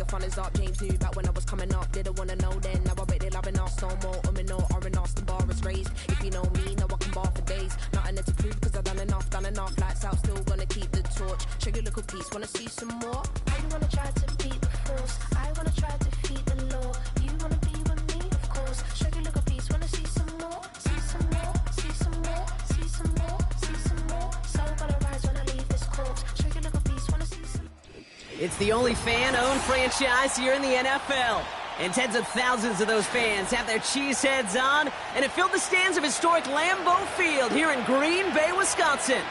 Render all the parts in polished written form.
fun is up. James knew back when I was coming up. Didn't wanna know then. Now I bet they're loving us. No more no R&R, the bar is raised. If you know me, now I can bar for days. Nothing to prove cause I've done enough. Lights out, still gonna keep the torch. Show you a little piece, wanna see some more? I wanna try to beat the force. I wanna try to defeat the law. You wanna be with me, of course. Show you a little piece, wanna see some more? See some more, see some more, see some more, see some more. So gonna rise when I leave this corpse. Show you a little piece, wanna see some more. It's the only fan-owned franchise here in the NFL. And tens of thousands of those fans have their cheese heads on, and it filled the stands of historic Lambeau Field here in Green Bay, Wisconsin.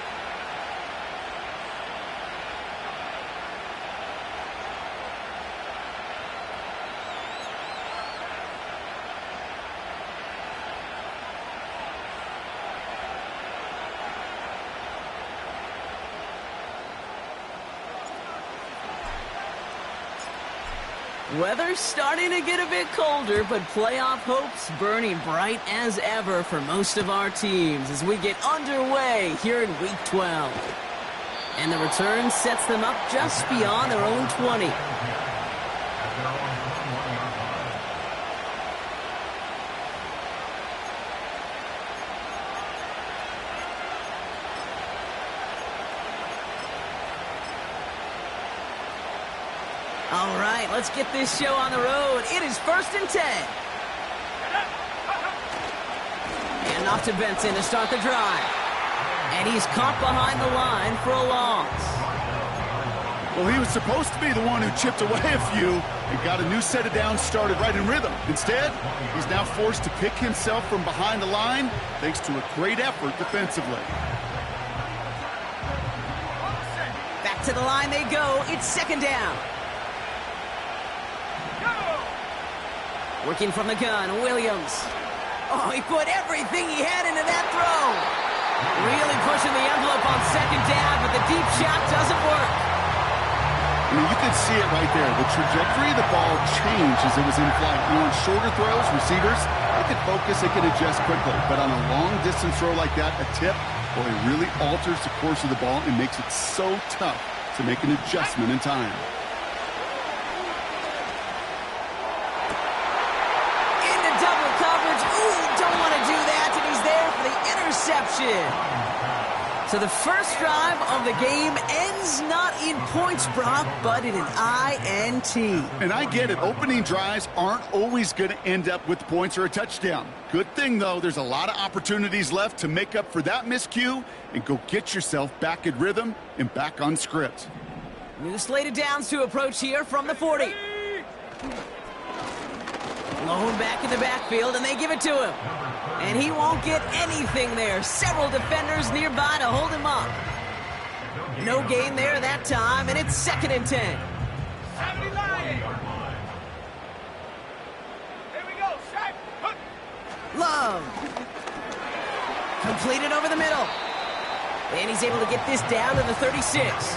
Weather's starting to get a bit colder, but playoff hopes burning bright as ever for most of our teams as we get underway here in Week 12. And the return sets them up just beyond their own 20. All right, let's get this show on the road. It is 1st and 10. And off to Benson to start the drive. And he's caught behind the line for a loss. Well, he was supposed to be the one who chipped away a few and got a new set of downs started right in rhythm. Instead, he's now forced to pick himself from behind the line thanks to a great effort defensively. Back to the line they go. It's 2nd down. Working from the gun, Williams. Oh, he put everything he had into that throw. Really pushing the envelope on 2nd down, but the deep shot doesn't work. I mean, you can see it right there. The trajectory of the ball changed as it was in flight. You know, on shorter throws, receivers, they can focus, they can adjust quickly. But on a long-distance throw like that, a tip, well, it really alters the course of the ball and makes it so tough to make an adjustment in time. Interception. So the first drive of the game ends not in points, Brock, but in an INT. And I get it. Opening drives aren't always going to end up with points or a touchdown. Good thing, though, there's a lot of opportunities left to make up for that miscue and go get yourself back in rhythm and back on script. New slate of downs to approach here from the 40. Lone back in the backfield, and they give it to him. And he won't get anything there. Several defenders nearby to hold him up. No gain there that time, and it's 2nd and 10. Here we go, Shaq. Love. Completed over the middle. And he's able to get this down to the 36.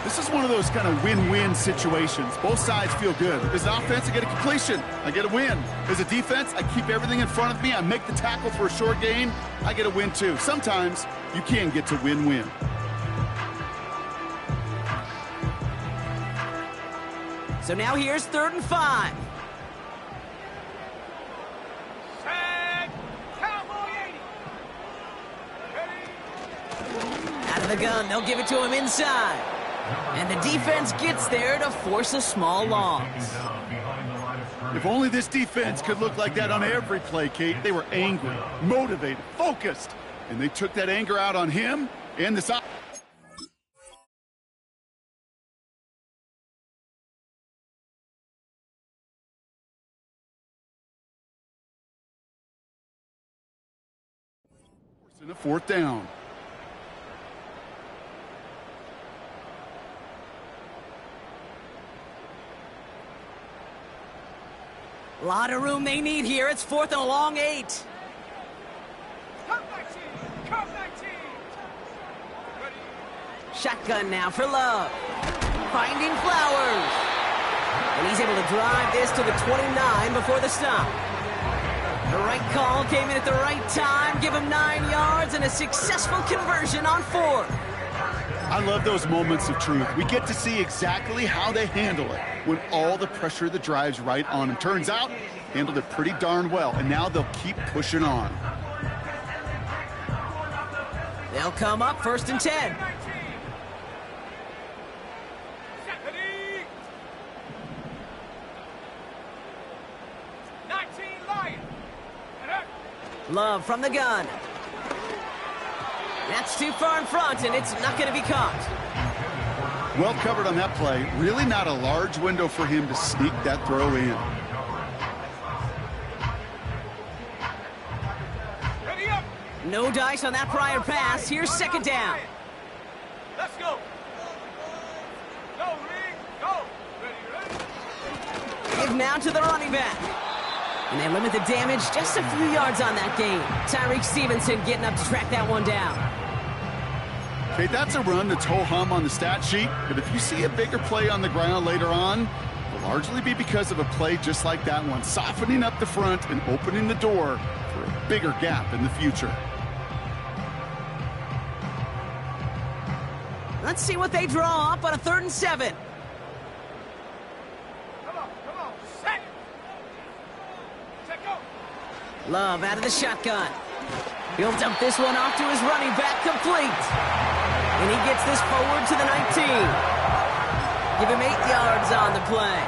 This is one of those kind of win-win situations. Both sides feel good. As an offense, I get a completion. I get a win. As a defense, I keep everything in front of me. I make the tackle for a short gain. I get a win, too. Sometimes you can get to win-win. So now here's 3rd and 5. Shaq, Cowboy 80. Out of the gun, they'll give it to him inside. And the defense gets there to force a small loss. If only this defense could look like that on every play, Kate. They were angry, motivated, focused, and they took that anger out on him and this. In a 4th down. A lot of room they need here. It's 4th and a long 8. Come back, team. Come back, team. Ready. Shotgun now for Love. Finding Flowers. And he's able to drive this to the 29 before the stop. The right call came in at the right time. Give him 9 yards and a successful conversion on 4th. I love those moments of truth. We get to see exactly how they handle it when all the pressure that drives right on them. Turns out, handled it pretty darn well, and now they'll keep pushing on. They'll come up 1st and 10. Love from the gun. That's too far in front, and it's not going to be caught. Well covered on that play. Really not a large window for him to sneak that throw in. Ready up. No dice on that prior pass. Here's 2nd down. Let's go. Go, Ring. Go. Ready. Give now to the running back. And they limit the damage just a few yards on that gain. Tyreek Stevenson getting up to track that one down. Okay, that's a run that's ho-hum on the stat sheet, but if you see a bigger play on the ground later on, it'll largely be because of a play just like that one, softening up the front and opening the door for a bigger gap in the future. Let's see what they draw up on a 3rd and 7. Come on. Set. Check go. Love out of the shotgun. He'll dump this one off to his running back, complete. And he gets this forward to the 19. Give him 8 yards on the play.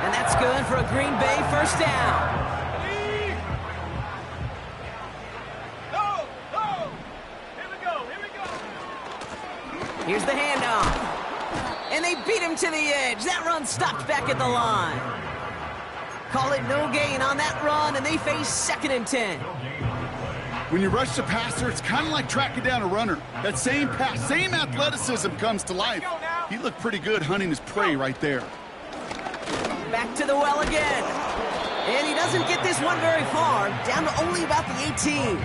And that's good for a Green Bay 1st down. Go. Here we go. Here's the handoff. And they beat him to the edge. That run stopped back at the line. Call it no gain on that run, and they face 2nd and 10. When you rush the passer, it's kind of like tracking down a runner. That same pass, same athleticism comes to life. He looked pretty good hunting his prey right there. Back to the well again. And he doesn't get this one very far, down to only about the 18.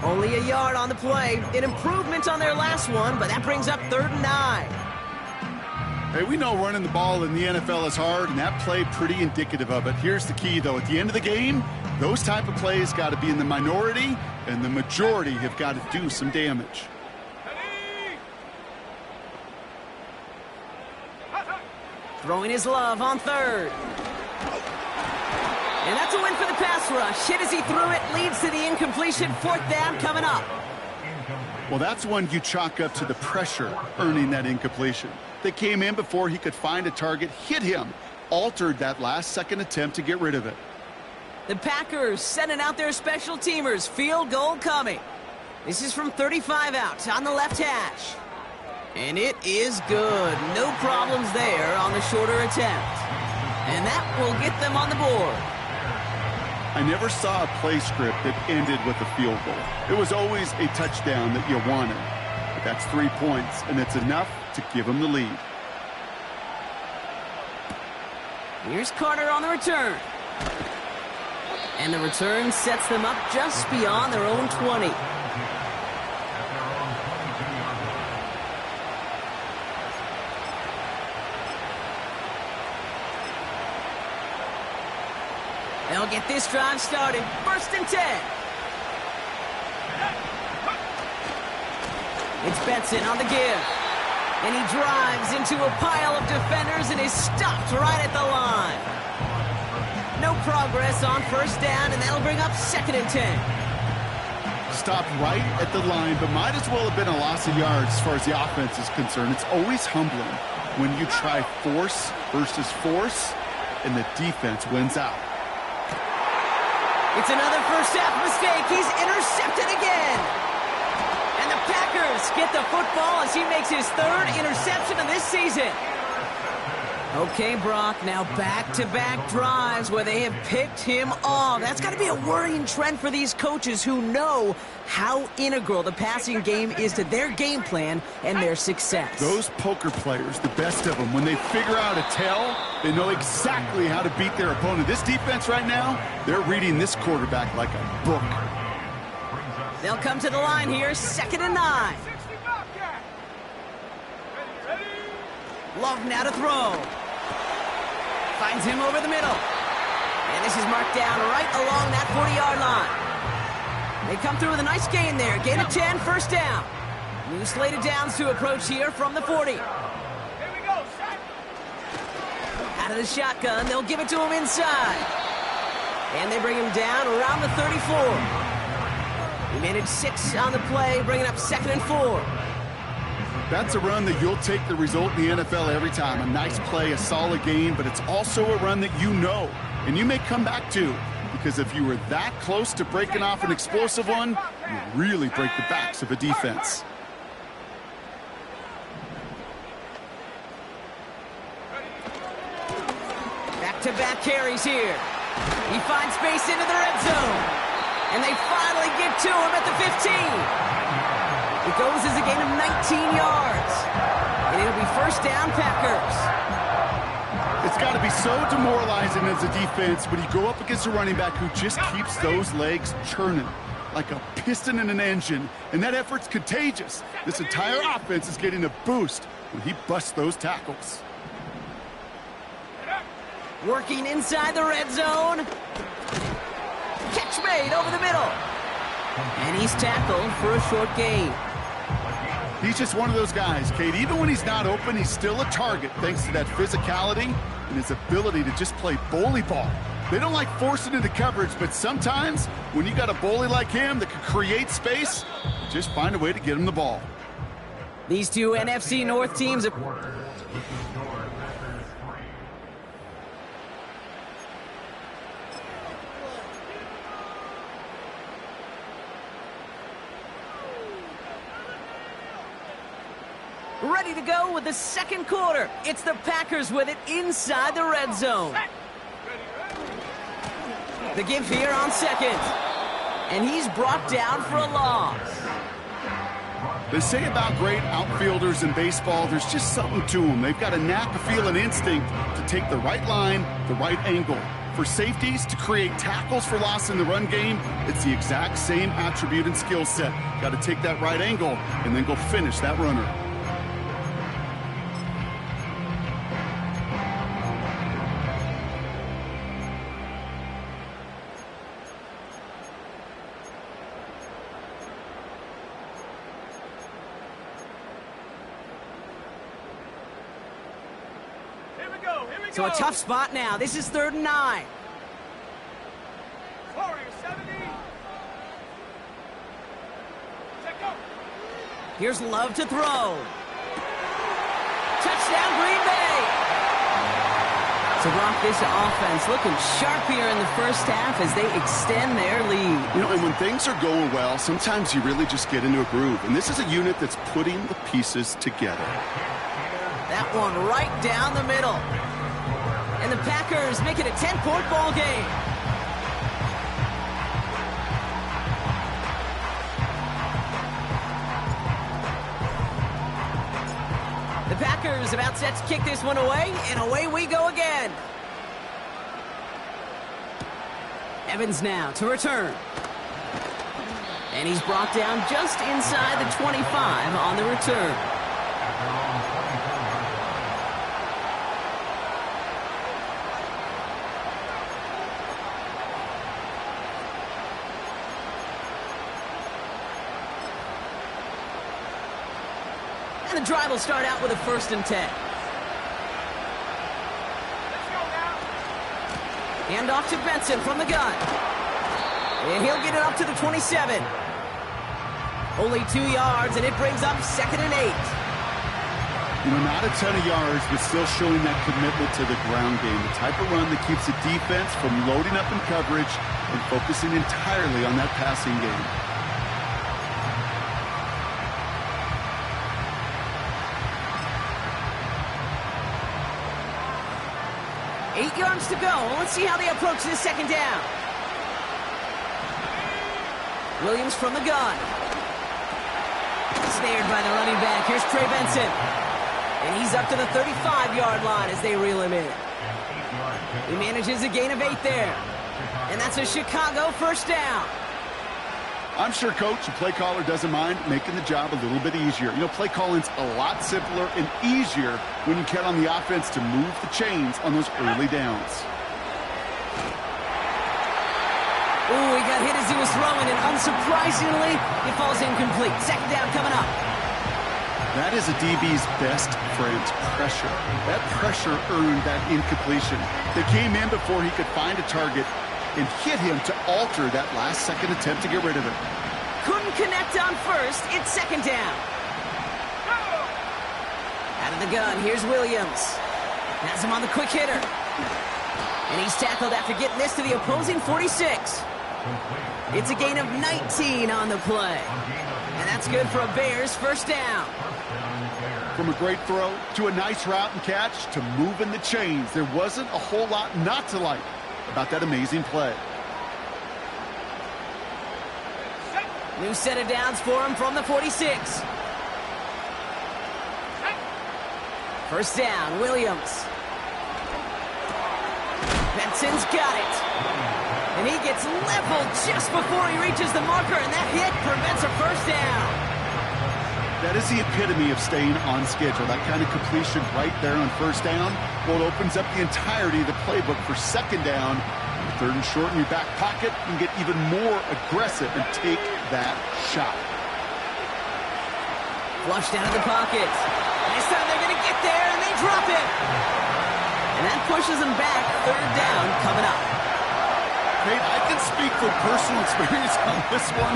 Only a yard on the play. An improvement on their last one, but that brings up 3rd and 9. Hey, we know running the ball in the NFL is hard, and that play pretty indicative of it. Here's the key, though. At the end of the game, those type of plays got to be in the minority, and the majority have got to do some damage. Throwing his love on 3rd. And that's a win for the pass rush. Hit as he threw it, leads to the incompletion. 4th down coming up. Well, that's one you chalk up to the pressure earning that incompletion. They came in before he could find a target, hit him, altered that last-second attempt to get rid of it. The Packers sending out their special teamers. Field goal coming. This is from 35 out on the left hash. And it is good. No problems there on the shorter attempt. And that will get them on the board. I never saw a play script that ended with a field goal. It was always a touchdown that you wanted. But that's 3 points, and it's enough to give them the lead. Here's Carter on the return. And the return sets them up just beyond their own 20. They'll get this drive started. 1st and 10. It's Benson on the give. And he drives into a pile of defenders and is stopped right at the line. No progress on 1st down, and that'll bring up 2nd and 10. Stopped right at the line, but might as well have been a loss of yards as far as the offense is concerned. It's always humbling when you try force versus force, and the defense wins out. It's another first half mistake. He's intercepted again. And the Packers get the football as he makes his 3rd interception of this season. Okay, Brock, now back-to-back drives where they have picked him off. That's got to be a worrying trend for these coaches who know how integral the passing game is to their game plan and their success. Those poker players, the best of them, when they figure out a tell, they know exactly how to beat their opponent. This defense right now, they're reading this quarterback like a book. They'll come to the line here, 2nd and 9. Love now to throw. Finds him over the middle. And this is marked down right along that 40-yard line. They come through with a nice gain there. Gain of 10, 1st down. New slated downs to approach here from the 40. Here we go, set. Out of the shotgun, they'll give it to him inside. And they bring him down around the 34. He managed 6 on the play, bringing up 2nd and 4. That's a run that you'll take the result in the NFL every time. A nice play, a solid game, but it's also a run that you know, and you may come back to. Because if you were that close to breaking off an explosive one, you really break the backs of a defense. Back-to-back carries here. He finds space into the red zone. And they finally get to him at the 15. It goes as a gain of 19 yards. And it'll be first down, Packers. It's got to be so demoralizing as a defense when you go up against a running back who just keeps those legs churning like a piston in an engine. And that effort's contagious. This entire offense is getting a boost when he busts those tackles. Working inside the red zone. Catch made over the middle. And he's tackled for a short gain. He's just one of those guys, Kate. Even when he's not open, he's still a target thanks to that physicality and his ability to just play bully ball. They don't like forcing into coverage, but sometimes when you got a bully like him that can create space, just find a way to get him the ball. These two NFC North teams are... ready to go with the second quarter. It's the Packers with it inside the red zone. The give here on second. And he's brought down for a loss. They say about great outfielders in baseball, there's just something to them. They've got a knack, a feel, an instinct to take the right line, the right angle. For safeties to create tackles for loss in the run game, it's the exact same attribute and skill set. Got to take that right angle and then go finish that runner. So a tough spot now. This is 3rd and 9. Warrior 70. Check go. Here's Love to throw. Touchdown, Green Bay. So, Brock, this offense looking sharp here in the first half as they extend their lead. You know, and when things are going well, sometimes you really just get into a groove. And this is a unit that's putting the pieces together. That one right down the middle. And the Packers make it a 10-point ball game. The Packers about set to kick this one away, and away we go again. Evans now to return. And he's brought down just inside the 25 on the return. And the drive will start out with a 1st and 10. Let's go now. Hand off to Benson from the gun. And he'll get it up to the 27. Only 2 yards, and it brings up 2nd and 8. You know, not a ton of yards, but still showing that commitment to the ground game. The type of run that keeps the defense from loading up in coverage and focusing entirely on that passing game. 8 yards to go. Let's see how they approach this 2nd down. Williams from the gun. Snared by the running back. Here's Trey Benson. And he's up to the 35-yard line as they reel him in. He manages a gain of 8 there. And that's a Chicago 1st down. I'm sure coach and play caller doesn't mind making the job a little bit easier. You know, play calling's a lot simpler and easier when you count on the offense to move the chains on those early downs. Ooh, he got hit as he was throwing, and unsurprisingly, it falls incomplete. 2nd down coming up. That is a DB's best friend, pressure. That pressure earned that incompletion. They came in before he could find a target and hit him to alter that last-second attempt to get rid of it. Couldn't connect on first. It's second down. Out of the gun, here's Williams. Has him on the quick hitter. And he's tackled after getting this to the opposing 46. It's a gain of 19 on the play. And that's good for a Bears first down. From a great throw to a nice route and catch to moving the chains, there wasn't a whole lot not to like about that amazing play. New set of downs for him from the 46. First down, Williams. Benson's got it. And he gets leveled just before he reaches the marker, and that hit prevents a first down. That is the epitome of staying on schedule. That kind of completion right there on first down. Well, it opens up the entirety of the playbook for second down. Third and short in your back pocket, you can get even more aggressive and take that shot. Flushed out of the pocket. This time they're going to get there, and they drop it. And that pushes them back. Third down coming up. Nate, I can speak from personal experience on this one.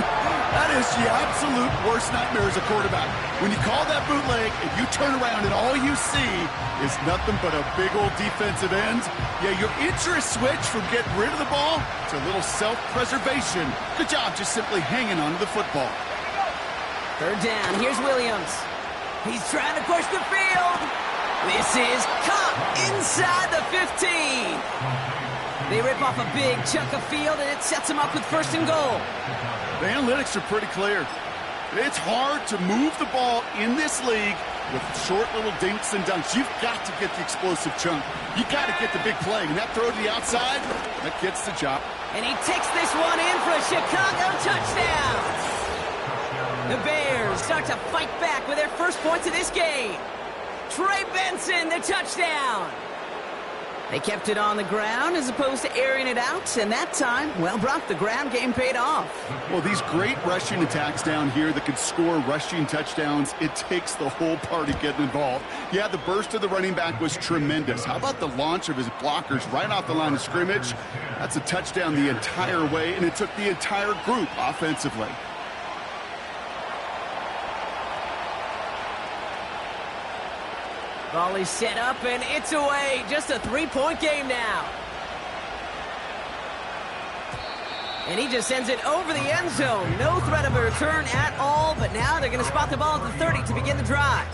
That is the absolute worst nightmare as a quarterback. When you call that bootleg and you turn around and all you see is nothing but a big old defensive end, yeah, your interest switch from getting rid of the ball to a little self-preservation. Good job just simply hanging on to the football. Third down, here's Williams. He's trying to push the field. This is caught inside the 15. They rip off a big chunk of field, and it sets them up with first and goal. The analytics are pretty clear. It's hard to move the ball in this league with short little dinks and dunks. You've got to get the explosive chunk. You've got to get the big play. And that throw to the outside, that gets the job. And he takes this one in for a Chicago touchdown. The Bears start to fight back with their first points of this game. Trey Benson, the touchdown. They kept it on the ground as opposed to airing it out, and that time, well, Brock, the ground game paid off. Well, these great rushing attacks down here that can score rushing touchdowns, it takes the whole party getting involved. Yeah, the burst of the running back was tremendous. How about the launch of his blockers right off the line of scrimmage? That's a touchdown the entire way, and it took the entire group offensively. Volley set up, and it's away. Just a three-point game now. And he just sends it over the end zone. No threat of a return at all, but now they're going to spot the ball at the 30 to begin the drive.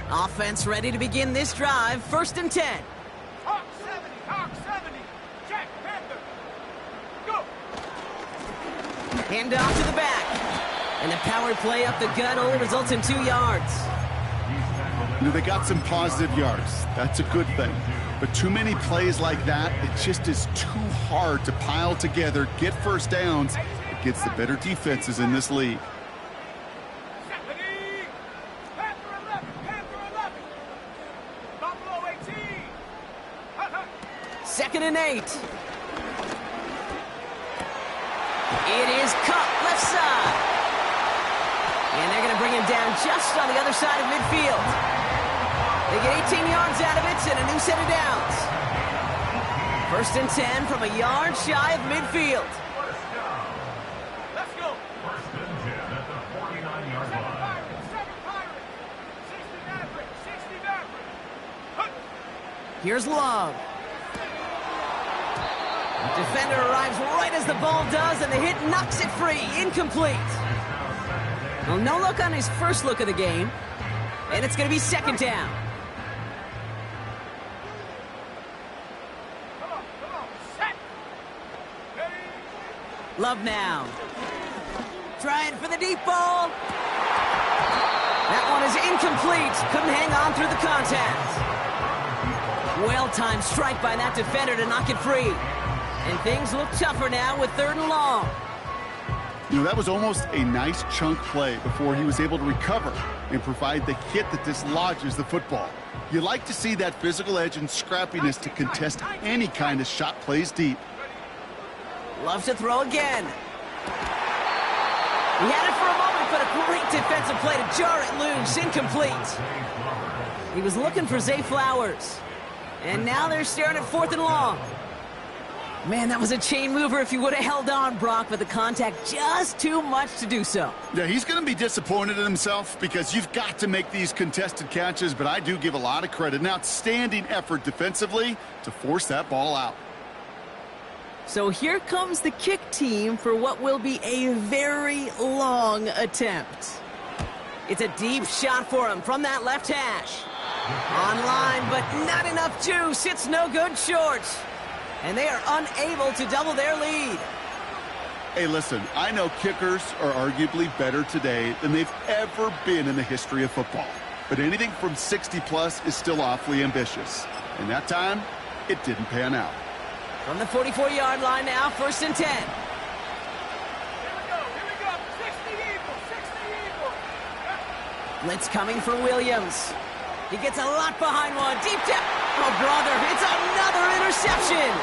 Offense ready to begin this drive. First and 10. Hawk 70, check, Panther, go! Hand off to the back. And the power play up the gut only results in 2 yards. You know, they got some positive yards. That's a good thing. But too many plays like that, it just is too hard to pile together, get first downs against the better defenses in this league. Second and 8. It is cut left side. And they're going to bring him down just on the other side of midfield. They get 18 yards out of it and a new set of downs. First and 10 from a yard shy of midfield. Let's go. First and 10 at the 49-yard line. 60 Maverick. Here's Love. Defender arrives right as the ball does, and the hit knocks it free. Incomplete. Well, no look on his first look of the game, and it's going to be second down. Come on, set. Ready. Love now. Trying for the deep ball. That one is incomplete. Couldn't hang on through the contact. Well-timed strike by that defender to knock it free. And things look tougher now with third and long. You know, that was almost a nice chunk play before he was able to recover and provide the hit that dislodges the football. You like to see that physical edge and scrappiness to contest any kind of shot plays deep. Loves to throw again. He had it for a moment, but a great defensive play to jar it loose. Incomplete. He was looking for Zay Flowers. And now they're staring at 4th and long. Man, that was a chain mover if he would have held on, Brock, but the contact just too much to do so. Yeah, he's going to be disappointed in himself because you've got to make these contested catches, but I do give a lot of credit. An outstanding effort defensively to force that ball out. So here comes the kick team for what will be a very long attempt. It's a deep shot for him from that left hash. Online, but not enough juice. It's no good short. And they are unable to double their lead. Hey, listen, I know kickers are arguably better today than they've ever been in the history of football. But anything from 60-plus is still awfully ambitious. And that time, it didn't pan out. From the 44-yard line now, 1st and 10. Here we go. 60 Eagles. Blitz coming for Williams. He gets a lot behind one. Deep depth. Oh, brother, it's another interception.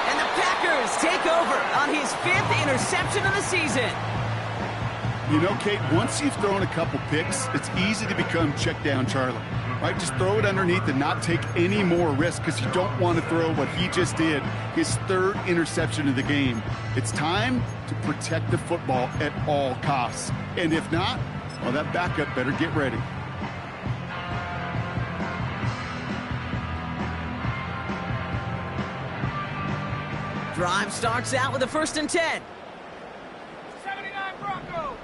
And the Packers take over on his 5th interception of the season. You know, Kate, once you've thrown a couple picks, it's easy to become check down Charlie. Right? Just throw it underneath and not take any more risk because you don't want to throw what he just did, his 3rd interception of the game. It's time to protect the football at all costs. And if not, well, that backup better get ready. Drive starts out with a 1st and 10. 79 Broncos.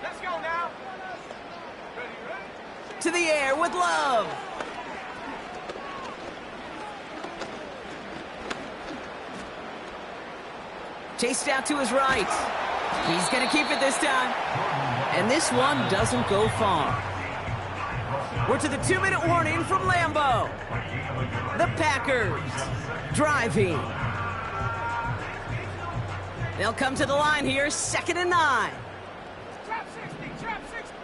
Let's go now. Ready? To the air with Love. Chased out to his right. He's going to keep it this time. And this one doesn't go far. We're to the 2-minute warning from Lambeau. The Packers driving. They'll come to the line here, 2nd and 9. Trap 60.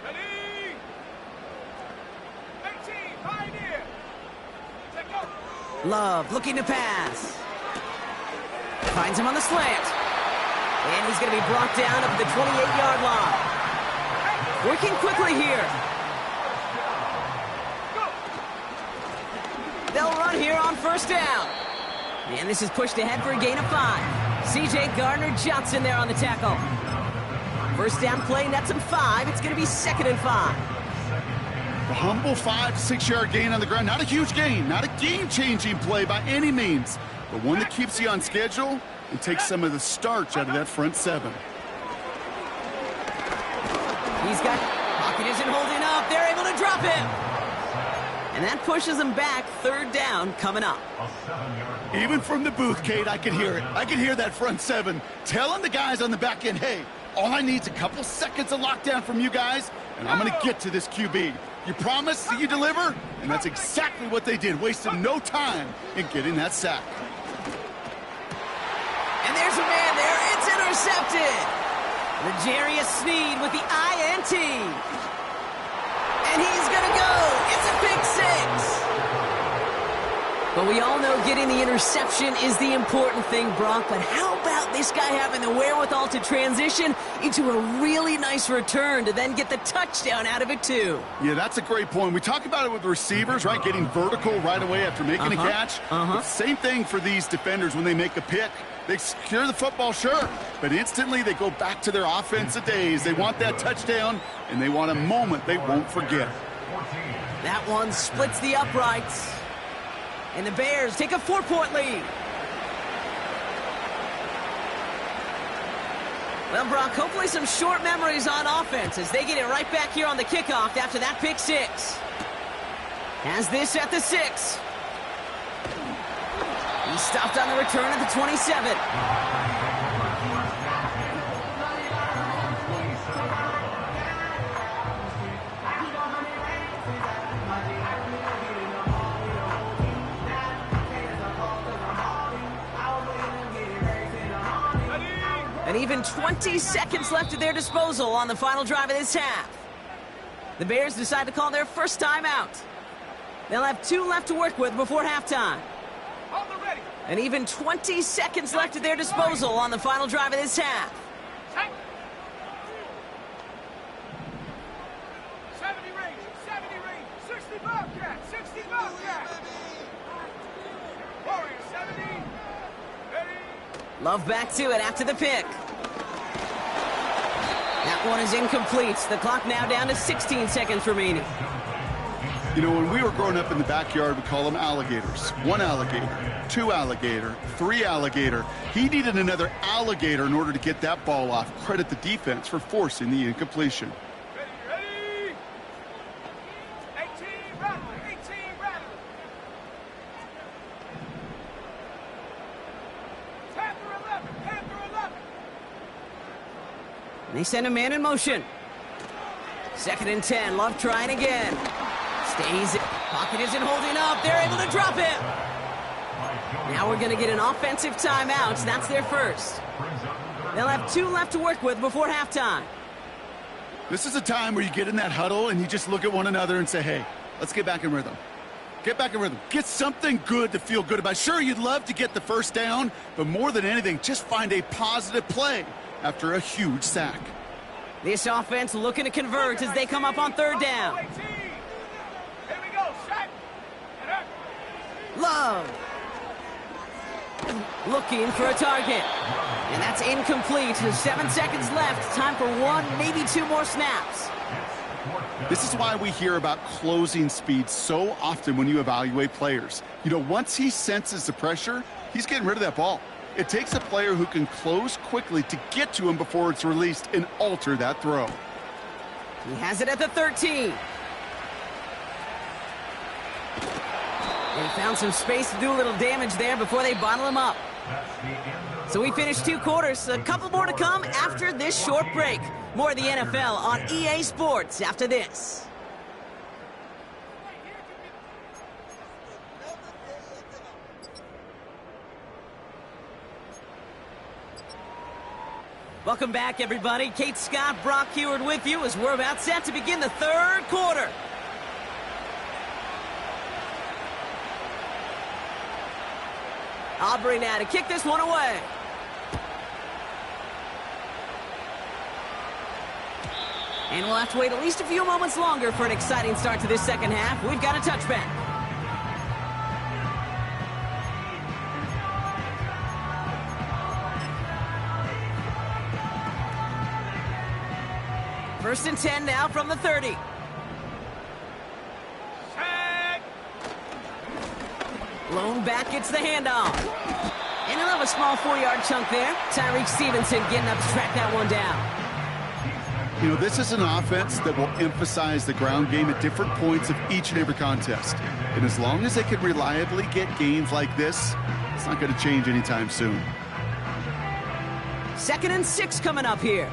Ready? 18, Pioneer. Take go. Love looking to pass. Finds him on the slant. And he's going to be brought down up at the 28-yard line. Working quickly here. They'll run here on 1st down. And this is pushed ahead for a gain of 5. C.J. Gardner-Johnson there on the tackle. 1st down play, nets him 5. It's going to be 2nd and 5. A humble 5 to 6-yard gain on the ground. Not a huge gain, not a game-changing play by any means, but one that keeps you on schedule and takes some of the starch out of that front 7. He's got, pocket isn't holding up. They're able to drop him. And that pushes him back, 3rd down coming up. Even from the booth, Kate, I can hear it. I can hear that front 7 telling the guys on the back end, hey, all I need is a couple seconds of lockdown from you guys, and I'm going to get to this QB. You promise that you deliver? And that's exactly what they did, wasting no time in getting that sack. And there's a man there. It's intercepted. L'Jarius Sneed with the INT. And he's going to go. It's a pick 6. But we all know getting the interception is the important thing, Brock. But how about this guy having the wherewithal to transition into a really nice return to then get the touchdown out of it, too? Yeah, that's a great point. We talk about it with receivers, right? Getting vertical right away after making a catch. Same thing for these defenders when they make a pick. They secure the football, sure, but instantly they go back to their offensive days. They want that touchdown, and they want a moment they won't forget. That one splits the uprights. And the Bears take a 4-point lead. Well, Brock, hopefully some short memories on offense as they get it right back here on the kickoff after that pick 6. Has this at the 6. He stopped on the return at the 27. And even 20 seconds left at their disposal on the final drive of this half. The Bears decide to call their first timeout. They'll have 2 left to work with before halftime. Hold the ready. And even 20 seconds left at their disposal on the final drive of this half. Set. 70 range, 70 range, 60 Bobcat, 60 Bobcat. Warrior, 70. Ready. Love back to it after the pick. That one is incomplete. The clock now down to 16 seconds remaining. You know, when we were growing up in the backyard, we call them alligators. 1 alligator, 2 alligator, 3 alligator. He needed another alligator in order to get that ball off. Credit the defense for forcing the incompletion. Ready, ready. 18 rattle, 18 rattle. Panther 11, Panther 11. And they send a man in motion. 2nd and 10. Love trying again. Stays it. Pocket isn't holding up. They're able to drop him. Now we're going to get an offensive timeout. That's their first. They'll have 2 left to work with before halftime. This is a time where you get in that huddle and you just look at one another and say, hey, let's get back in rhythm. Get back in rhythm. Get something good to feel good about. Sure, you'd love to get the first down, but more than anything, just find a positive play after a huge sack. This offense looking to convert as they come up on 3rd down. 18. Here we go, shot. And up. Love. Looking for a target. And that's incomplete. 7 seconds left. Time for 1, maybe 2 more snaps. This is why we hear about closing speed so often when you evaluate players. You know, once he senses the pressure, he's getting rid of that ball. It takes a player who can close quickly to get to him before it's released and alter that throw. He has it at the 13. They found some space to do a little damage there before they bottle him up. So we finished 2 quarters. A couple more to come after this short break. More of the NFL on EA Sports after this. Welcome back, everybody. Kate Scott, Brock Heward with you as we're about set to begin the 3rd quarter. Aubrey now to kick this one away. And we'll have to wait at least a few moments longer for an exciting start to this 2nd half. We've got a touchback. First and 10 now from the 30. Set. Lone back gets the handoff. And he'll have a small 4-yard chunk there. Tyreek Stevenson getting up to track that one down. You know, this is an offense that will emphasize the ground game at different points of each and every contest. And as long as they can reliably get gains like this, it's not going to change anytime soon. 2nd and 6 coming up here.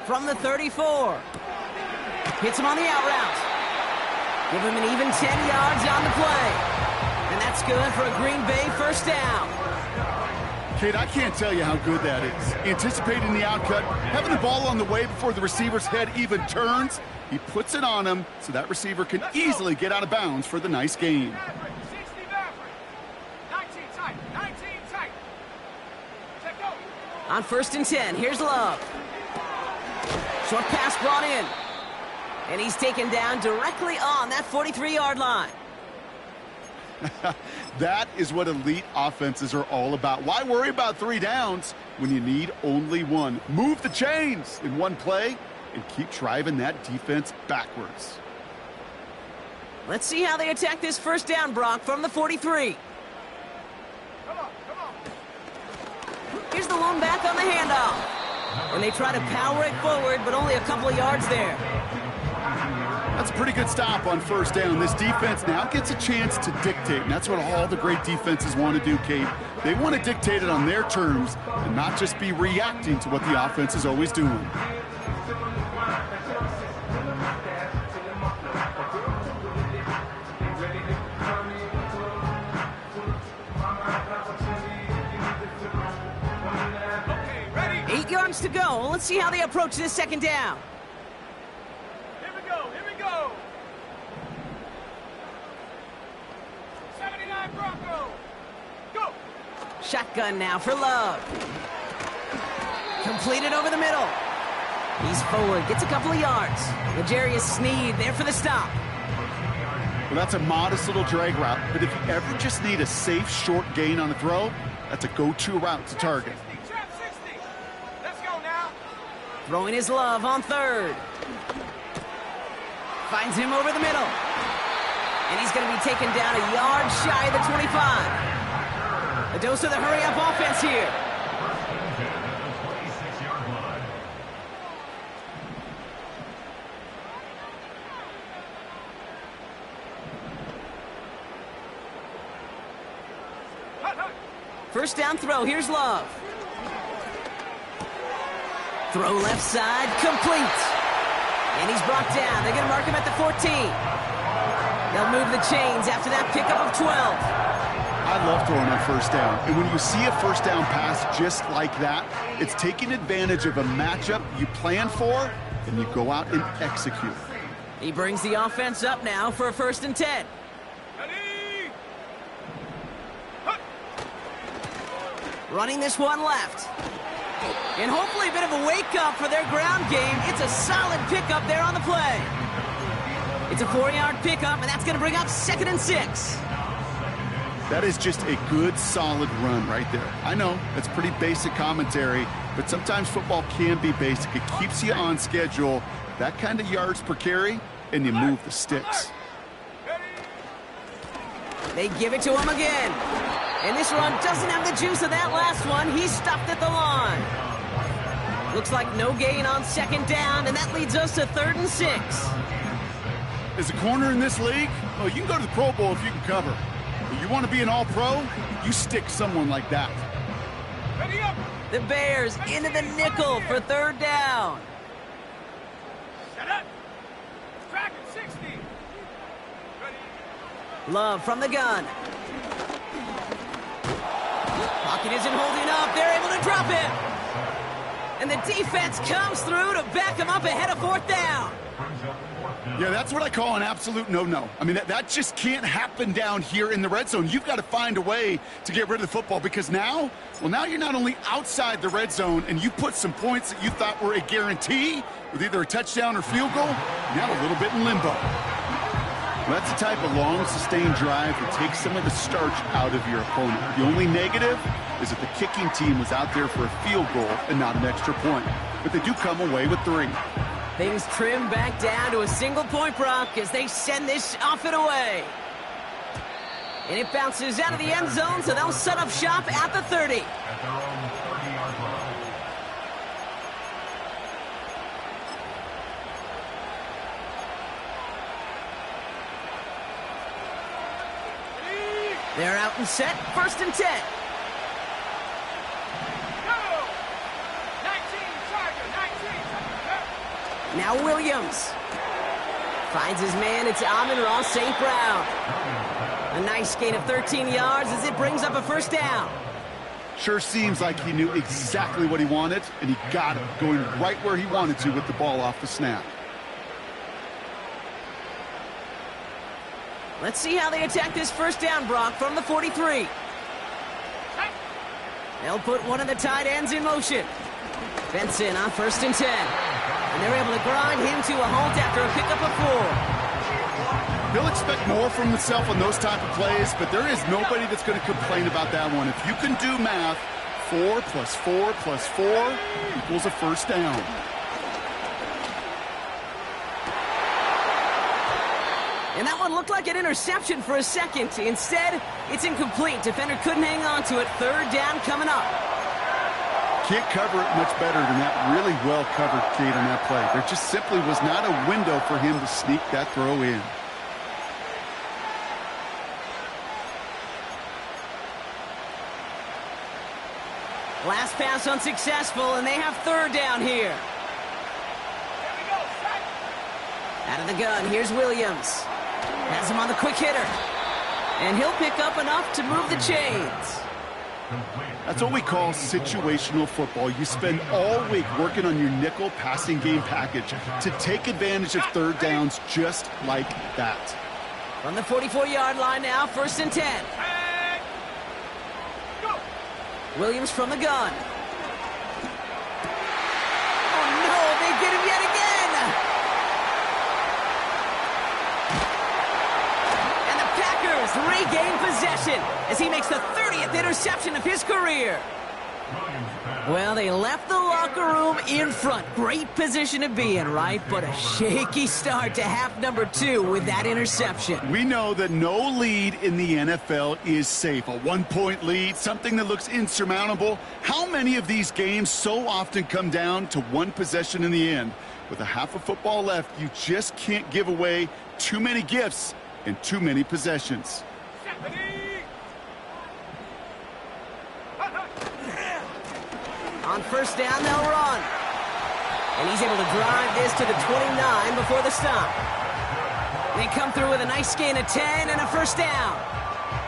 From the 34. Hits him on the out route. Give him an even 10 yards on the play. And that's good for a Green Bay 1st down. Kate, I can't tell you how good that is. Anticipating the outcut, having the ball on the way before the receiver's head even turns. He puts it on him so that receiver can easily get out of bounds for the nice gain. 60 Maverick. 19 tight, 19 tight. Check go. On 1st and 10, here's Love. Short pass brought in. And he's taken down directly on that 43-yard line. That is what elite offenses are all about. Why worry about 3 downs when you need only 1? Move the chains in one play and keep driving that defense backwards. Let's see how they attack this 1st down, Brock, from the 43. Come on, come on. Here's the lone back on the handoff. And they try to power it forward, but only a couple of yards there. That's a pretty good stop on 1st down. This defense now gets a chance to dictate, and that's what all the great defenses want to do, Kate. They want to dictate it on their terms and not just be reacting to what the offense is always doing. yards to go. Let's see how they approach this second down. Here we go, here we go. 79 Bronco. Go. Shotgun now for Love. Completed over the middle. He's forward, gets a couple of yards. L'Jarius Sneed there for the stop. Well, that's a modest little drag route, but if you ever just need a safe, short gain on a throw, that's a go-to route to target. 60, trap 60. Let's go now. Throwing his Love on third. Finds him over the middle. And he's going to be taken down a yard shy of the 25. A dose of the hurry-up offense here. First down throw, here's Love. Throw left side, complete. And he's brought down. They're going to mark him at the 14. They'll move the chains after that pickup of 12. I love throwing on first down. And when you see a first down pass just like that, it's taking advantage of a matchup you plan for, and you go out and execute. He brings the offense up now for a 1st and 10. Ready. Running this one left. And hopefully a bit of a wake-up for their ground game. It's a solid pickup there on the play. It's a 4-yard pickup, and that's going to bring up 2nd and 6. That is just a good, solid run right there. I know, that's pretty basic commentary, but sometimes football can be basic. It keeps you on schedule. That kind of yards per carry, and you move the sticks. They give it to him again. And this run doesn't have the juice of that last one. He's stopped at the line. Looks like no gain on 2nd down, and that leads us to 3rd and 6. As a corner in this league, well, you can go to the Pro Bowl if you can cover. But you want to be an all-pro, you stick someone like that. Ready up. The Bears into the nickel for 3rd down. Set up. Track at 60. Ready. Love from the gun. Pocket isn't holding up. They're able to drop it. And the defense comes through to back him up ahead of 4th down. Yeah, that's what I call an absolute no-no. I mean, that just can't happen down here in the red zone. You've got to find a way to get rid of the football because now you're not only outside the red zone and you put some points that you thought were a guarantee with either a touchdown or field goal, now a little bit in limbo. Well, that's the type of long, sustained drive that takes some of the starch out of your opponent. The only negative is that the kicking team was out there for a field goal and not an extra point. But they do come away with 3. Things trim back down to a single point, Brock, as they send this off and away. And it bounces out of the end zone, so they'll set up shop at the 30. At their own 30-yard line. They're out and set, 1st and 10. Go. 19 Charger, 19. Now Williams. Finds his man, it's Amon-Ra St. Brown. A nice gain of 13 yards as it brings up a 1st down. Sure seems like he knew exactly what he wanted, and he got it, going right where he wanted to with the ball off the snap. Let's see how they attack this 1st down, Brock, from the 43. They'll put one of the tight ends in motion. Benson on 1st and 10. And they're able to grind him to a halt after a pickup of 4. He'll expect more from himself on those type of plays, but there is nobody that's going to complain about that one. If you can do math, 4 plus 4 plus 4 equals a 1st down. And that one looked like an interception for a second. Instead, it's incomplete. Defender couldn't hang on to it. 3rd down coming up. Can't cover it much better than that really well-covered kid on that play. There just simply was not a window for him to sneak that throw in. Last pass unsuccessful, and they have 3rd down here. Here we go, set. Out of the gun, here's Williams. Has him on the quick hitter. And he'll pick up enough to move the chains. That's what we call situational football. You spend all week working on your nickel passing game package to take advantage of third downs just like that. From the 44-yard line now, 1st and 10. Hey! Go! Williams from the gun. Oh, no, they get him yet again. And the Packers regain possession as he makes the 30th interception of his career. Well, they left the locker room in front. Great position to be in, right? But a shaky start to half number 2 with that interception. We know that no lead in the NFL is safe. A one-point lead, something that looks insurmountable. How many of these games so often come down to one possession in the end? With a half of football left, you just can't give away too many gifts and too many possessions. On 1st down, they'll run. And he's able to drive this to the 29 before the stop. They come through with a nice gain of 10 and a 1st down.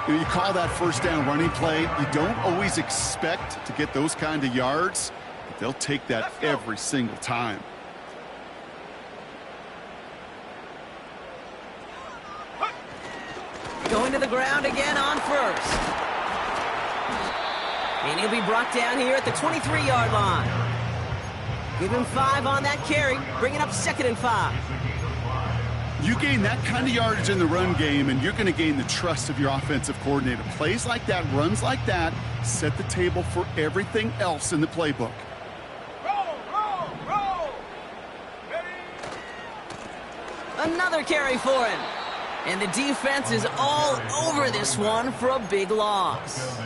You call that 1st down running play. You don't always expect to get those kind of yards, but they'll take that every single time. Going to the ground again on 1st. And he'll be brought down here at the 23-yard line. Give him 5 on that carry, bringing up 2nd and 5. You gain that kind of yardage in the run game, and you're going to gain the trust of your offensive coordinator. Plays like that, runs like that, set the table for everything else in the playbook. Roll, roll, roll! Ready? Another carry for him. And the defense is all over this one for a big loss.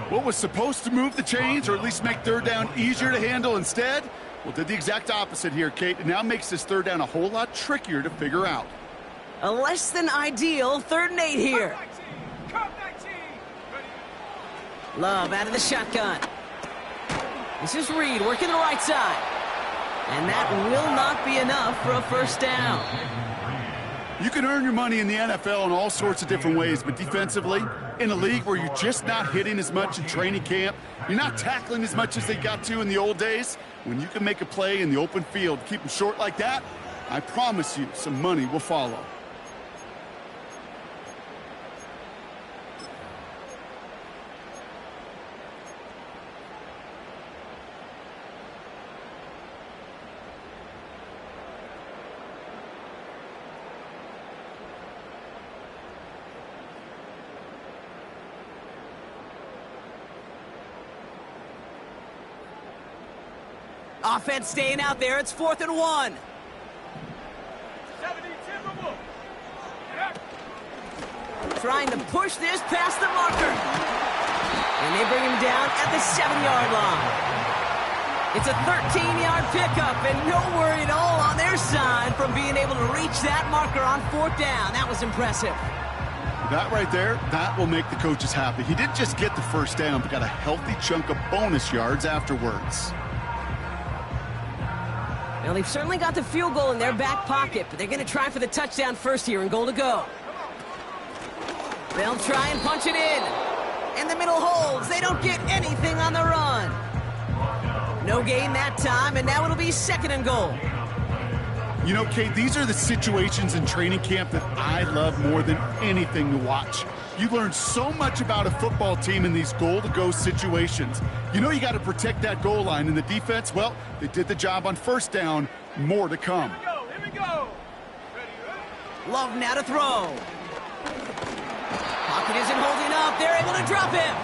What was supposed to move the chains, or at least make third down easier to handle instead? Well, did the exact opposite here, Kate. It now makes this third down a whole lot trickier to figure out. A less than ideal 3rd and 8 here. Come 19! Ready? Love out of the shotgun. This is Reed working the right side. And that will not be enough for a 1st down. You can earn your money in the NFL in all sorts of different ways, but defensively, in a league where you're just not hitting as much in training camp, you're not tackling as much as they got to in the old days, when you can make a play in the open field, keep them short like that, I promise you some money will follow. Offense staying out there. It's 4th and 1. 70 Timberwolves! Yeah. Trying to push this past the marker. And they bring him down at the 7-yard line. It's a 13-yard pickup, and no worry at all on their side from being able to reach that marker on 4th down. That was impressive. That right there, that will make the coaches happy. He didn't just get the 1st down, but got a healthy chunk of bonus yards afterwards. Now, they've certainly got the field goal in their back pocket, but they're going to try for the touchdown first here and goal to go. They'll try and punch it in. And the middle holds. They don't get anything on the run. No gain that time, and now it'll be 2nd and goal. You know, Kate, these are the situations in training camp that I love more than anything to watch. You learn so much about a football team in these goal-to-go situations. You know you got to protect that goal line, and the defense, well, they did the job on 1st down. More to come. Here we go! Ready, Love now to throw. Pocket isn't holding up. They're able to drop him.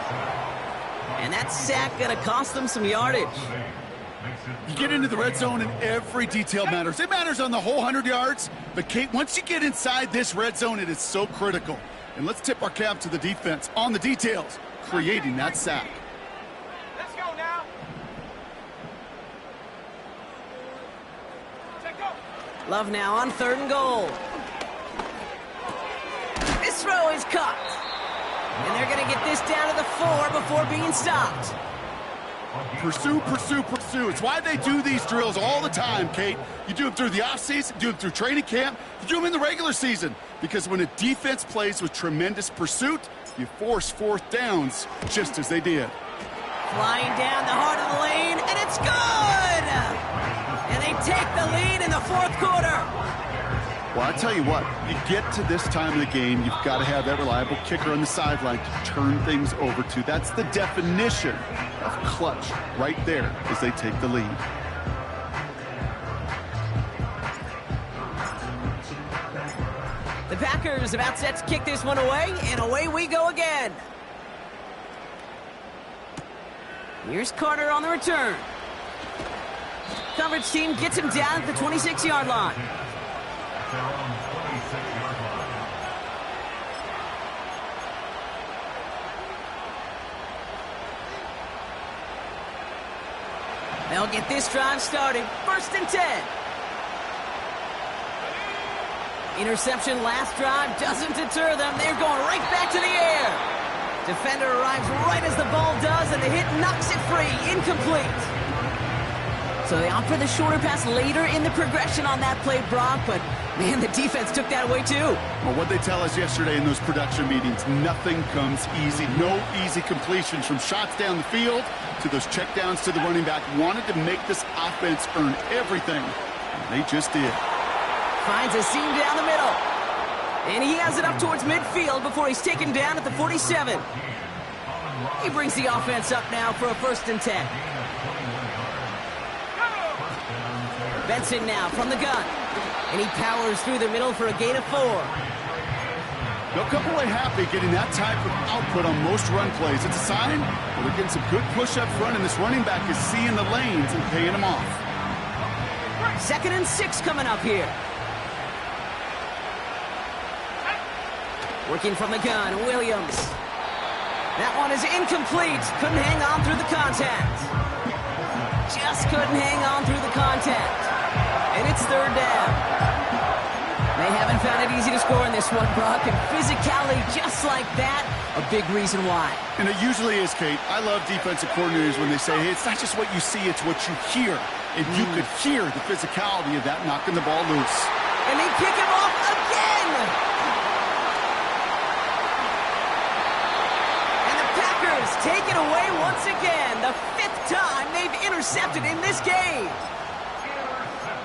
And that sack going to cost them some yardage. You get into the red zone and every detail matters. It matters on the whole 100 yards. But, Kate, once you get inside this red zone, it is so critical. And let's tip our cap to the defense on the details, creating that sack. Let's go now! Take go! Love now on 3rd and goal. This throw is caught. And they're going to get this down to the 4 before being stopped. Pursue, pursue, pursue. It's why they do these drills all the time, Kate. You do them through the offseason, you do them through training camp, you do them in the regular season. Because when a defense plays with tremendous pursuit, You force fourth downs just as they did. Flying down the heart of the lane, and it's good! And they take the lead in the fourth quarter. Well, I tell you what, you get to this time of the game, you've got to have that reliable kicker on the sideline to turn things over to. That's the definition of clutch right there as they take the lead. The Packers about set to kick this one away, and away we go again. Here's Carter on the return. Coverage team gets him down at the 26-yard line. They're on 26-yard line. They'll get this drive started. 1st and 10. Interception last drive doesn't deter them. They're going right back to the air. Defender arrives right as the ball does, and the hit knocks it free. Incomplete. So they opt for the shorter pass later in the progression on that play, Brock, but man, the defense took that away too. Well, what they tell us yesterday in those production meetings, nothing comes easy. No easy completions from shots down the field to those checkdowns to the running back. Wanted to make this offense earn everything, and they just did. Finds a seam down the middle. And he has it up towards midfield before he's taken down at the 47. He brings the offense up now for a 1st and 10. Benson now from the gun. And he powers through the middle for a gain of 4. They'll come away happy getting that type of output on most run plays. It's a sign that they're getting some good push up front, and this running back is seeing the lanes and paying them off. 2nd and 6 coming up here. Working from the gun, Williams. That one is incomplete. Couldn't hang on through the contact. Just couldn't hang on through the contact. And it's 3rd down. They haven't found it easy to score in this one, Brock, and physicality just like that, a big reason why. And it usually is, Kate. I love defensive coordinators when they say, hey, it's not just what you see, it's what you hear. And you could hear the physicality of that knocking the ball loose. And they kick him off again! Take it away once again, the 5th time they've intercepted in this game.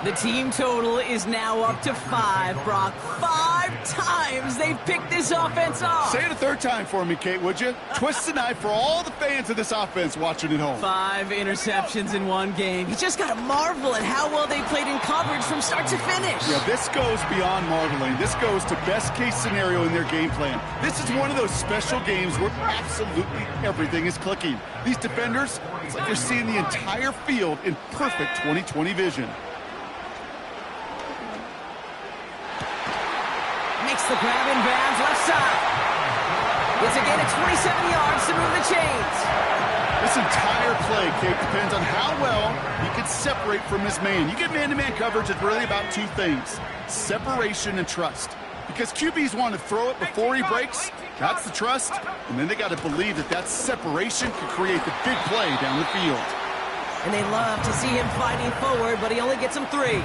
The team total is now up to 5, Brock. 5 times they've picked this offense off. Say it a 3rd time for me, Kate, would you? Twist the knife for all the fans of this offense watching at home. 5 interceptions in one game. You just got to marvel at how well they played in coverage from start to finish. Yeah, this goes beyond marveling. This goes to best case scenario in their game plan. This is one of those special games where absolutely everything is clicking. These defenders, it's like they're seeing the entire field in perfect 20/20 vision. Makes the grab in bounds left side. It's a gain of 27 yards to move the chains. This entire play, Kate, depends on how well he can separate from his man. You get man-to-man coverage, it's really about 2 things: separation and trust. Because QBs want to throw it before he breaks, that's the trust, and then they got to believe that that separation could create the big play down the field. And they love to see him fighting forward, but he only gets them 3.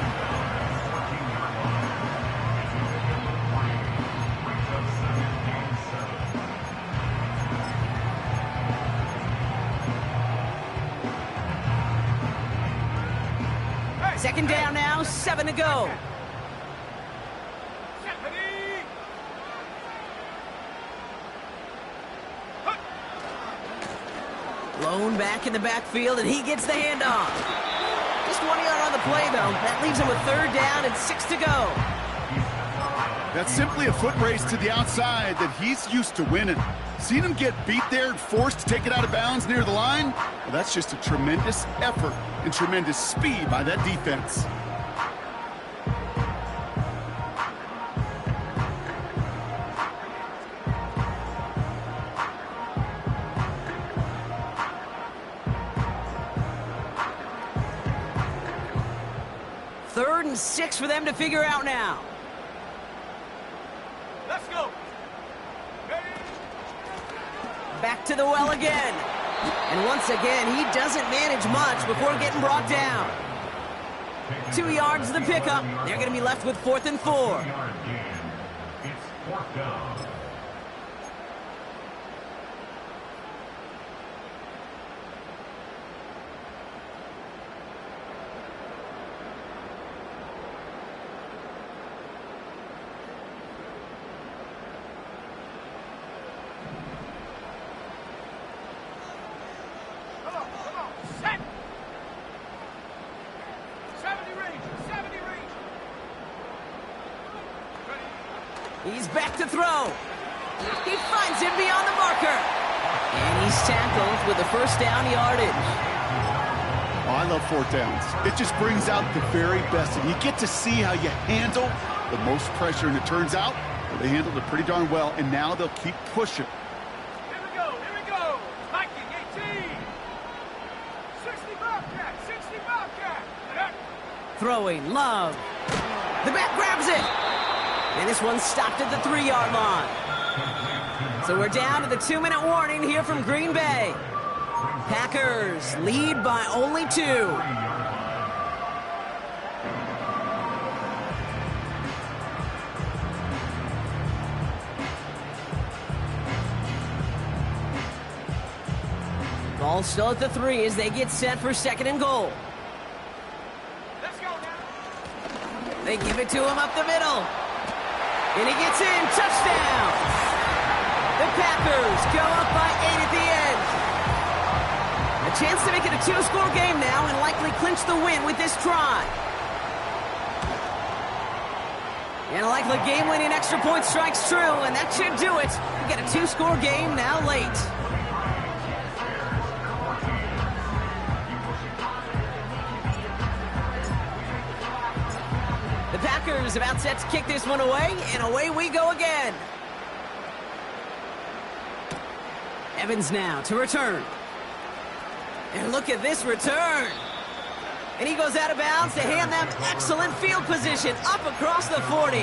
Second down now, 7 to go. Lone back in the backfield, and he gets the handoff. Just 1 yard on the play, though. That leaves him with 3rd down and 6 to go. That's simply a foot race to the outside that he's used to winning. Seen him get beat there and forced to take it out of bounds near the line? Well, that's just a tremendous effort and tremendous speed by that defense. Third and 6 for them to figure out now. Let's go. Back to the well again. And once again, he doesn't manage much before getting brought down. 2 yards to the pickup. They're going to be left with 4th and 4. It's 4th down. He's back to throw. He finds him beyond the marker. And he's tackled with a first down yardage. Oh, I love fourth downs. It just brings out the very best. And you get to see how you handle the most pressure. And it turns out they handled it pretty darn well. And now they'll keep pushing. Here we go, here we go. Hiking 18. 60 Bobcat, 60 Bobcat. Throwing, Love. The back grabs it. And this one stopped at the 3-yard line. So we're down to the 2-minute warning here from Green Bay. Packers lead by only 2. Ball still at the 3 as they get set for 2nd and goal. Let's go now. They give it to him up the middle. And he gets in. Touchdown. The Packers go up by 8 at the end. A chance to make it a 2-score game now and likely clinch the win with this try. And a likely game-winning extra point strikes true, and that should do it. We get a 2-score game now late. The Packers about set to kick this one away, and away we go again. Evans now to return. And look at this return. And he goes out of bounds to hand them excellent field position up across the 40.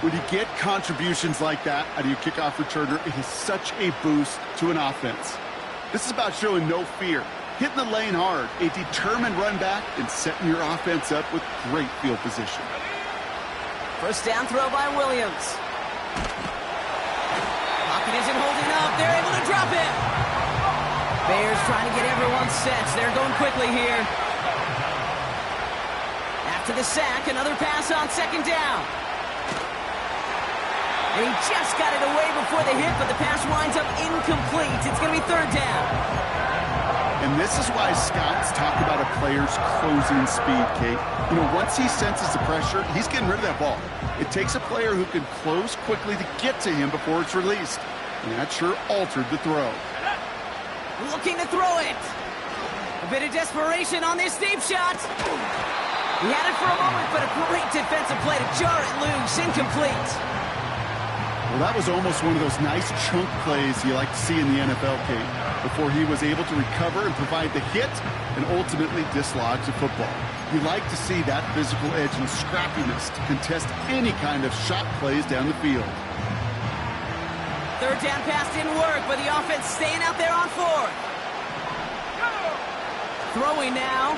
When you get contributions like that out of your kickoff returner, it is such a boost to an offense. This is about showing no fear, hitting the lane hard, a determined run back, and setting your offense up with great field position. First down throw by Williams. Pocket isn't holding up. They're able to drop it. Bears trying to get everyone set. They're going quickly here. After the sack, another pass on 2nd down. And he just got it away before the hit, but the pass winds up incomplete. It's going to be 3rd down. And this is why scouts talk about a player's closing speed, Kate. You know, once he senses the pressure, he's getting rid of that ball. It takes a player who can close quickly to get to him before it's released. And that sure altered the throw. Looking to throw it. A bit of desperation on this deep shot. He had it for a moment, but a great defensive play to jar it loose. Incomplete. Well, that was almost one of those nice chunk plays you like to see in the NFL, Kate, before he was able to recover and provide the hit and ultimately dislodge the football. You like to see that physical edge and scrappiness to contest any kind of shot plays down the field. 3rd down pass didn't work, but the offense staying out there on 4th. Throwing now.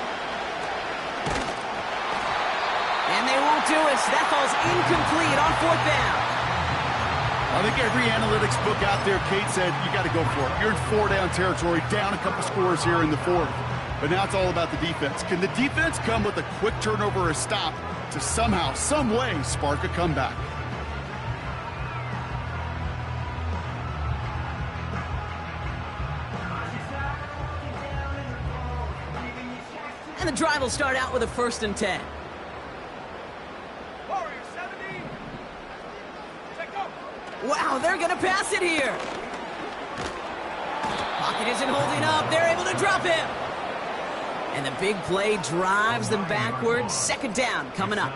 And they won't do it. So that falls incomplete on 4th down. I think every analytics book out there, Kate said, you got to go for it. You're in 4-down territory, down a couple scores here in the 4th. But now it's all about the defense. Can the defense come with a quick turnover or a stop to somehow, some way, spark a comeback? And the drive will start out with a 1st and 10. Warrior 70. Check up. Wow, they're going to pass it here. Pocket isn't holding up. They're able to drop him. And the big play drives them backwards. 2nd down coming up.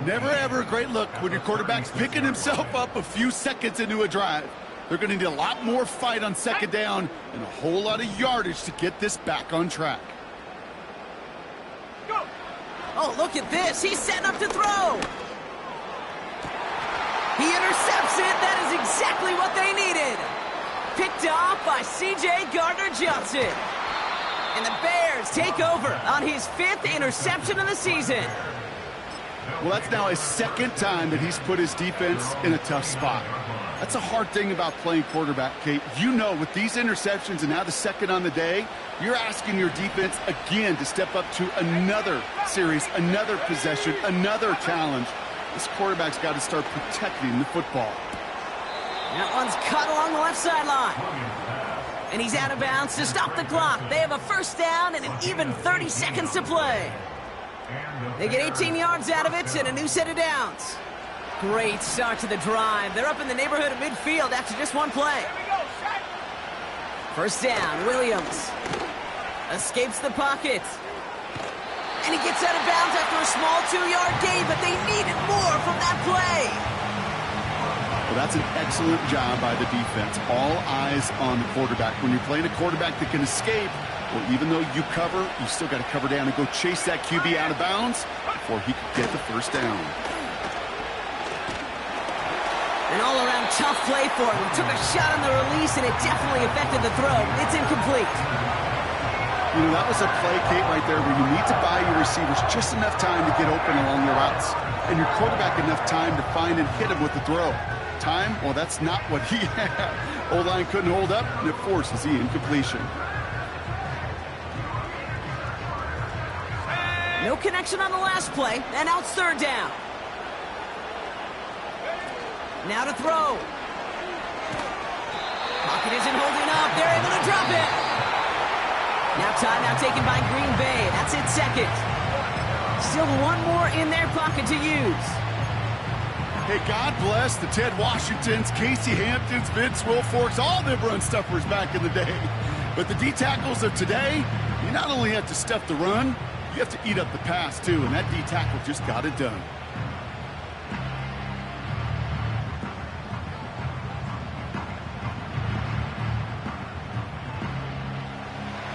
Never ever a great look when your quarterback's picking himself up a few seconds into a drive. They're going to need a lot more fight on 2nd down and a whole lot of yardage to get this back on track. Go. Oh, look at this. He's setting up to throw. He intercepts it. That is exactly what they needed. Picked off by C.J. Gardner-Johnson. And the Bears take over on his 5th interception of the season. Well, that's now his 2nd time that he's put his defense in a tough spot. That's a hard thing about playing quarterback, Kate. You know, with these interceptions and now the 2nd on the day, you're asking your defense again to step up to another series, another possession, another challenge. This quarterback's got to start protecting the football. That one's cut along the left sideline. And he's out of bounds to stop the clock. They have a 1st down and an even 30 seconds to play. They get 18 yards out of it and a new set of downs. Great start to the drive. They're up in the neighborhood of midfield after just one play. Here we go, shot. First down, Williams. Escapes the pocket. And he gets out of bounds after a small 2-yard gain, but they needed more from that play. Well, that's an excellent job by the defense. All eyes on the quarterback. When you're playing a quarterback that can escape, well, even though you cover, you still got to cover down and go chase that QB out of bounds before he could get the first down. An all-around tough play for him. He took a shot on the release, and it definitely affected the throw. It's incomplete. You know, that was a play, Kate, right there where you need to buy your receivers just enough time to get open along their routes, and your quarterback enough time to find and hit him with the throw. Time, well, that's not what he had. O-line couldn't hold up, and it forces the incompletion. No connection on the last play, and now it's third down. Now to throw. Pocket isn't holding up. They're able to drop it. Now timeout taken by Green Bay. That's it, second. Still one more in their pocket to use. Hey, God bless the Ted Washingtons, Casey Hamptons, Vince Wilforks, all them run stuffers back in the day. But the D-tackles of today, you not only have to stuff the run, you have to eat up the pass, too, and that D-tackle just got it done.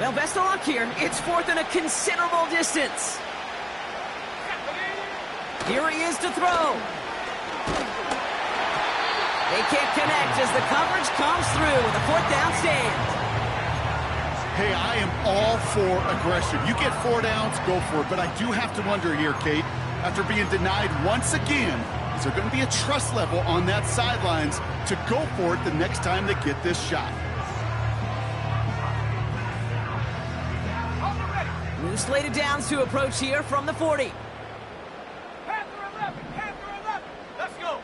Well, best of luck here. It's fourth and a considerable distance. Here he is to throw. They can't connect as the coverage comes through with a fourth down stand. Hey, I am all for aggression. You get 4 downs, go for it. But I do have to wonder here, Kate, after being denied once again, is there going to be a trust level on that sidelines to go for it the next time they get this shot? New slated downs to approach here from the 40. Panther 11, Panther 11. Let's go.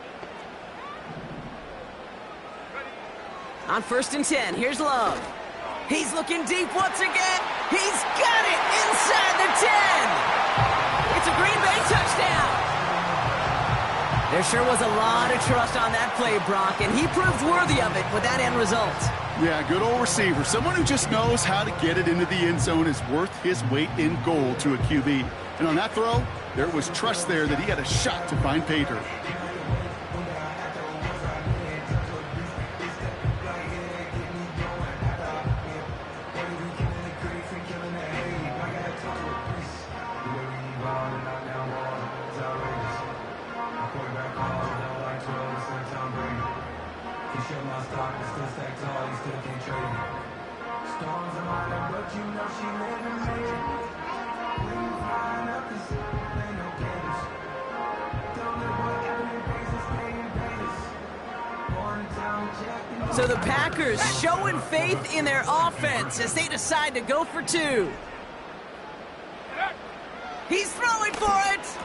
On first and 10, here's Love. He's looking deep once again. He's got it inside the 10. It's a Green Bay touchdown. There sure was a lot of trust on that play, Brock, and he proved worthy of it with that end result. Yeah, good old receiver. Someone who just knows how to get it into the end zone is worth his weight in gold to a QB. And on that throw, there was trust there that he had a shot to find pay dirt. So the Packers showing faith in their offense as they decide to go for 2. He's throwing for it.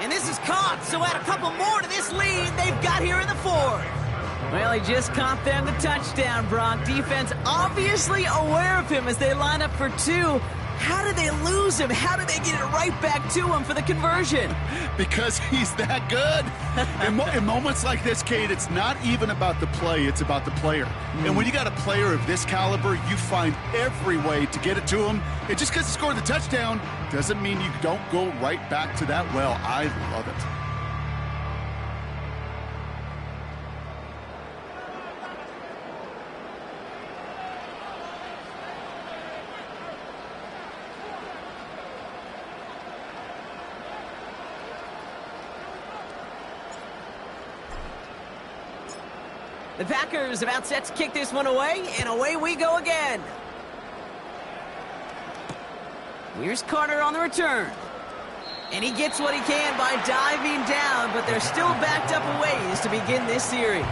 And this is caught, so add a couple more to this lead they've got here in the 4th. Well, he just caught them the touchdown, Brock. Defense obviously aware of him as they line up for 2. How did they lose him? How did they get it right back to him for the conversion? Because he's that good. In moments like this, Kate, it's not even about the play, it's about the player. And when you got a player of this caliber, you find every way to get it to him. And just because he scored the touchdown doesn't mean you don't go right back to that well. I love it. The Packers about set to kick this one away, and away we go again. Here's Carter on the return. And he gets what he can by diving down, but they're still backed up a ways to begin this series.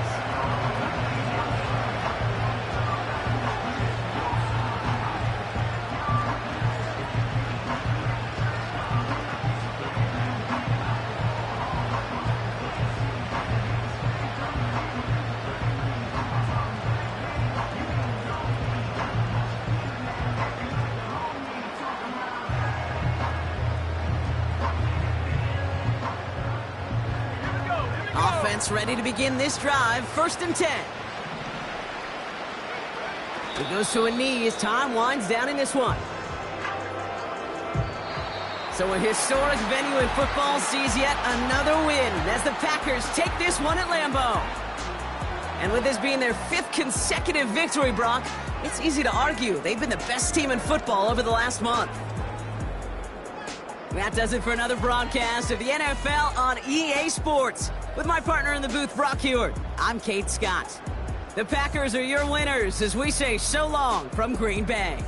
Offense ready to begin this drive. 1st and 10. He goes to a knee as time winds down in this one. So a historic venue in football sees yet another win as the Packers take this one at Lambeau. And with this being their 5th consecutive victory, Brock, it's easy to argue they've been the best team in football over the last month. That does it for another broadcast of the NFL on EA Sports. With my partner in the booth, Brock Hewitt, I'm Kate Scott. The Packers are your winners as we say so long from Green Bay.